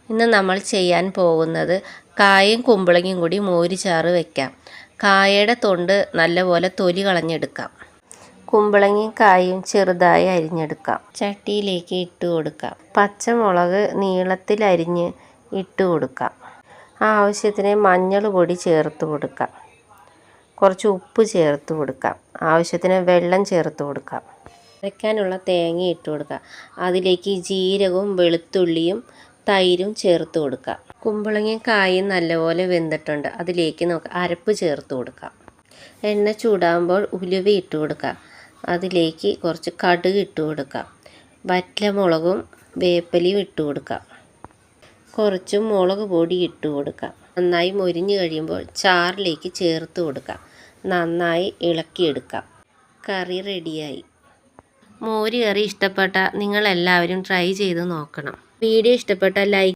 ഇന്ന് നമ്മൾ ചെയ്യാൻ പോകുന്നത് കായയും കുമ്പളങ്ങയും കൂടി മോര് ചാറ് വെക്കാം. കായയുടെ തൊണ്ട് നല്ലപോലെ തൊലി കളഞ്ഞെടുക്കാം. കുമ്പളങ്ങയും കായും ചെറുതായി അരിഞ്ഞെടുക്കാം. ചട്ടിയിലേക്ക് ഇട്ട് കൊടുക്കാം. പച്ചമുളക് നീളത്തിൽ അരിഞ്ഞ് ഇട്ട് കൊടുക്കാം. ആവശ്യത്തിന് മഞ്ഞൾ പൊടി ചേർത്ത് കൊടുക്കാം. കുറച്ച് ഉപ്പ് ചേർത്ത് കൊടുക്കാം. ആവശ്യത്തിന് വെള്ളം ചേർത്ത് കൊടുക്കാം. അരയ്ക്കാനുള്ള തേങ്ങ ഇട്ട് കൊടുക്കാം. അതിലേക്ക് ജീരകവും വെളുത്തുള്ളിയും തൈരും ചേർത്ത് കൊടുക്കാം. കുമ്പളങ്ങയും കായും നല്ലപോലെ വെന്തിട്ടുണ്ട്. അതിലേക്ക് നമുക്ക് അരപ്പ് ചേർത്ത് കൊടുക്കാം. എണ്ണ ചൂടാകുമ്പോൾ ഉലുവ ഇട്ട് കൊടുക്കാം. അതിലേക്ക് കുറച്ച് കടുക് ഇട്ട് കൊടുക്കാം. വറ്റൽമുളകും വേപ്പിലയും ഇട്ട് കൊടുക്കാം. കുറച്ച് മുളക് പൊടി ഇട്ട് കൊടുക്കാം. നന്നായി മൊരിഞ്ഞ് കഴിയുമ്പോൾ ചാറിലേക്ക് ചേർത്ത് കൊടുക്കാം. നന്നായി ഇളക്കിയെടുക്കാം. കറി റെഡിയായി. മോര് കറി ഇഷ്ടപ്പെട്ട നിങ്ങളെല്ലാവരും ട്രൈ ചെയ്ത് നോക്കണം. വീഡിയോ ഇഷ്ടപ്പെട്ട ലൈക്ക്